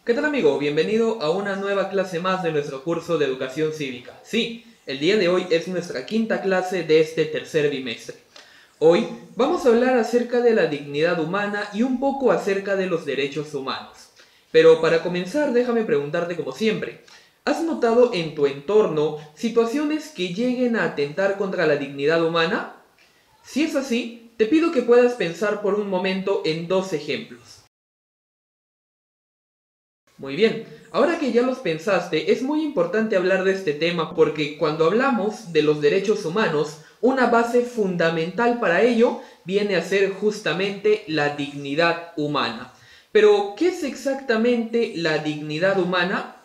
¿Qué tal, amigo? Bienvenido a una nueva clase más de nuestro curso de educación cívica. Sí, el día de hoy es nuestra quinta clase de este tercer bimestre. Hoy vamos a hablar acerca de la dignidad humana y un poco acerca de los derechos humanos. Pero para comenzar, déjame preguntarte como siempre, ¿has notado en tu entorno situaciones que lleguen a atentar contra la dignidad humana? Si es así, te pido que puedas pensar por un momento en dos ejemplos. Muy bien, ahora que ya los pensaste, es muy importante hablar de este tema porque cuando hablamos de los derechos humanos, una base fundamental para ello viene a ser justamente la dignidad humana. Pero, ¿qué es exactamente la dignidad humana?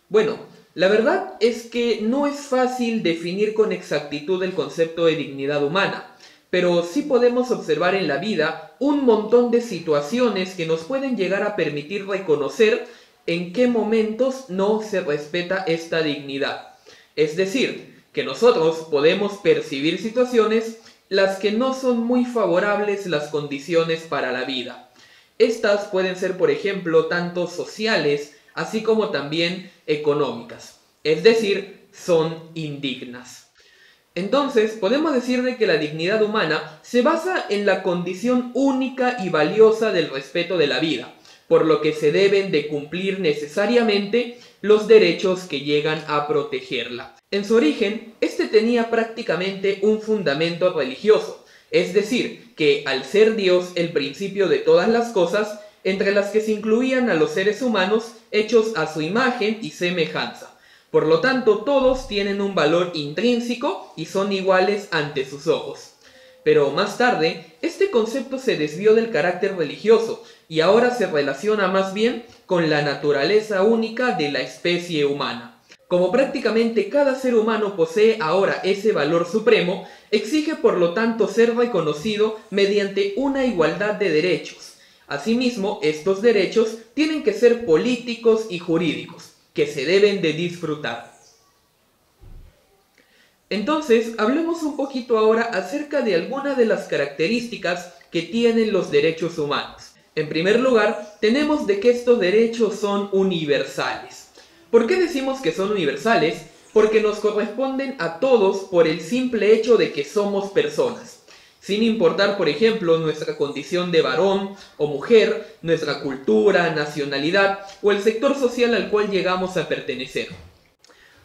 Bueno, la verdad es que no es fácil definir con exactitud el concepto de dignidad humana, pero sí podemos observar en la vida un montón de situaciones que nos pueden llegar a permitir reconocer en qué momentos no se respeta esta dignidad. Es decir, que nosotros podemos percibir situaciones las que no son muy favorables las condiciones para la vida. Estas pueden ser, por ejemplo, tanto sociales, así como también económicas. Es decir, son indignas. Entonces, podemos decir de que la dignidad humana se basa en la condición única y valiosa del respeto de la vida, por lo que se deben de cumplir necesariamente los derechos que llegan a protegerla. En su origen, este tenía prácticamente un fundamento religioso, es decir, que al ser Dios el principio de todas las cosas, entre las que se incluían a los seres humanos hechos a su imagen y semejanza. Por lo tanto, todos tienen un valor intrínseco y son iguales ante sus ojos. Pero más tarde, este concepto se desvió del carácter religioso y ahora se relaciona más bien con la naturaleza única de la especie humana. Como prácticamente cada ser humano posee ahora ese valor supremo, exige por lo tanto ser reconocido mediante una igualdad de derechos. Asimismo, estos derechos tienen que ser políticos y jurídicos, que se deben de disfrutar. Entonces, hablemos un poquito ahora acerca de algunas de las características que tienen los derechos humanos. En primer lugar, tenemos de que estos derechos son universales. ¿Por qué decimos que son universales? Porque nos corresponden a todos por el simple hecho de que somos personas. Sin importar, por ejemplo, nuestra condición de varón o mujer, nuestra cultura, nacionalidad o el sector social al cual llegamos a pertenecer.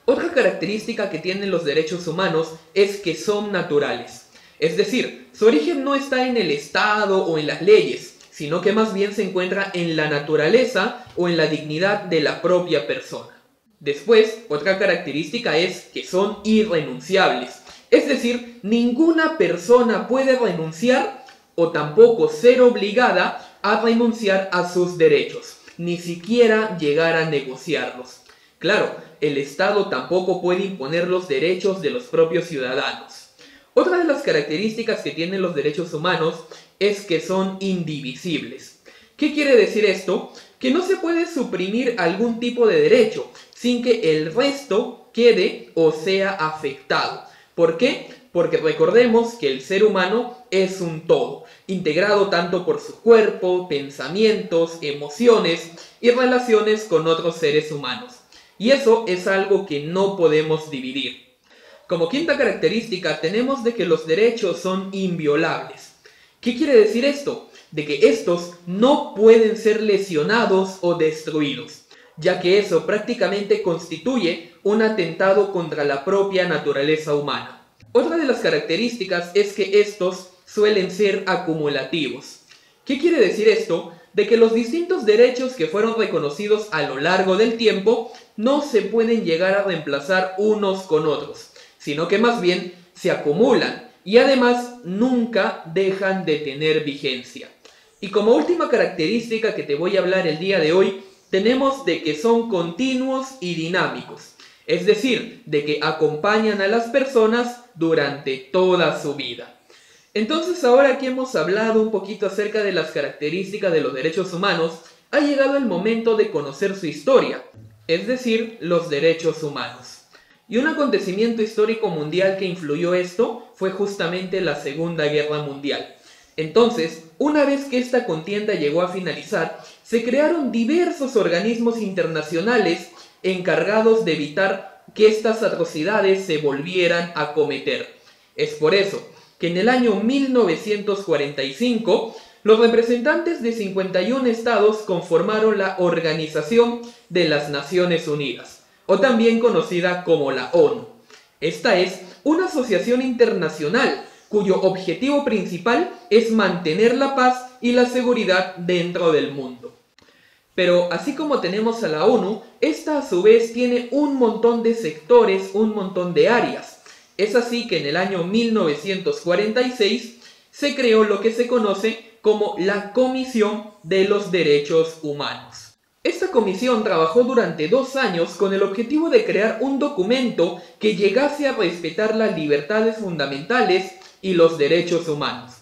Otra característica que tienen los derechos humanos es que son naturales. Es decir, su origen no está en el Estado o en las leyes, sino que más bien se encuentra en la naturaleza o en la dignidad de la propia persona. Después, otra característica es que son irrenunciables. Es decir, ninguna persona puede renunciar o tampoco ser obligada a renunciar a sus derechos, ni siquiera llegar a negociarlos. Claro, el Estado tampoco puede imponer los derechos de los propios ciudadanos. Otra de las características que tienen los derechos humanos es que son indivisibles. ¿Qué quiere decir esto? Que no se puede suprimir algún tipo de derecho sin que el resto quede o sea afectado. ¿Por qué? Porque recordemos que el ser humano es un todo, integrado tanto por su cuerpo, pensamientos, emociones y relaciones con otros seres humanos. Y eso es algo que no podemos dividir. Como quinta característica tenemos de que los derechos son inviolables. ¿Qué quiere decir esto? De que estos no pueden ser lesionados o destruidos, ya que eso prácticamente constituye un atentado contra la propia naturaleza humana. Otra de las características es que estos suelen ser acumulativos. ¿Qué quiere decir esto? De que los distintos derechos que fueron reconocidos a lo largo del tiempo no se pueden llegar a reemplazar unos con otros, sino que más bien se acumulan y además nunca dejan de tener vigencia. Y como última característica que te voy a hablar el día de hoy, tenemos de que son continuos y dinámicos, es decir, de que acompañan a las personas durante toda su vida. Entonces, ahora que hemos hablado un poquito acerca de las características de los derechos humanos, ha llegado el momento de conocer su historia, es decir, los derechos humanos. Y un acontecimiento histórico mundial que influyó esto fue justamente la Segunda Guerra Mundial. Entonces, una vez que esta contienda llegó a finalizar, se crearon diversos organismos internacionales encargados de evitar que estas atrocidades se volvieran a cometer. Es por eso que en el año 1945 los representantes de 51 estados conformaron la Organización de las Naciones Unidas, o también conocida como la ONU. Esta es una asociación internacional cuyo objetivo principal es mantener la paz y la seguridad dentro del mundo. Pero así como tenemos a la ONU, esta a su vez tiene un montón de sectores, un montón de áreas. Es así que en el año 1946 se creó lo que se conoce como la Comisión de los Derechos Humanos. Esta comisión trabajó durante 2 años con el objetivo de crear un documento que llegase a respetar las libertades fundamentales y los derechos humanos.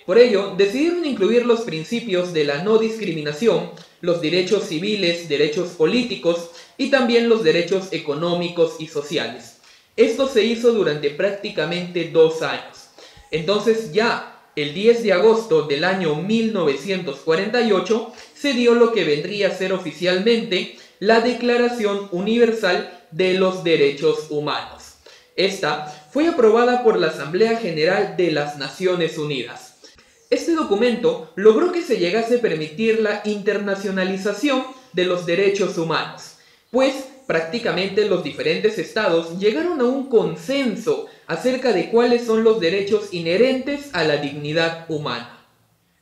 Por ello, decidieron incluir los principios de la no discriminación, los derechos civiles, derechos políticos y también los derechos económicos y sociales. Esto se hizo durante prácticamente 2 años. Entonces ya el 10 de agosto del año 1948 se dio lo que vendría a ser oficialmente la Declaración Universal de los Derechos Humanos. Esta fue aprobada por la Asamblea General de las Naciones Unidas. Este documento logró que se llegase a permitir la internacionalización de los derechos humanos, pues prácticamente los diferentes estados llegaron a un consenso acerca de cuáles son los derechos inherentes a la dignidad humana.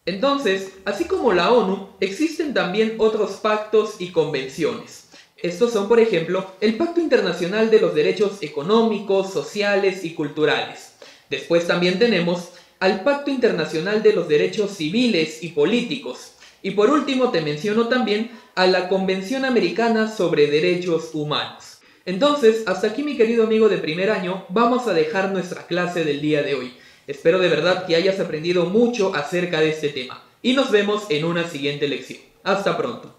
Entonces, así como la ONU, existen también otros pactos y convenciones. Estos son, por ejemplo, el Pacto Internacional de los Derechos Económicos, Sociales y Culturales. Después también tenemos al Pacto Internacional de los Derechos Civiles y Políticos. Y por último te menciono también a la Convención Americana sobre Derechos Humanos. Entonces, hasta aquí mi querido amigo de primer año, vamos a dejar nuestra clase del día de hoy. Espero de verdad que hayas aprendido mucho acerca de este tema. Y nos vemos en una siguiente lección. Hasta pronto.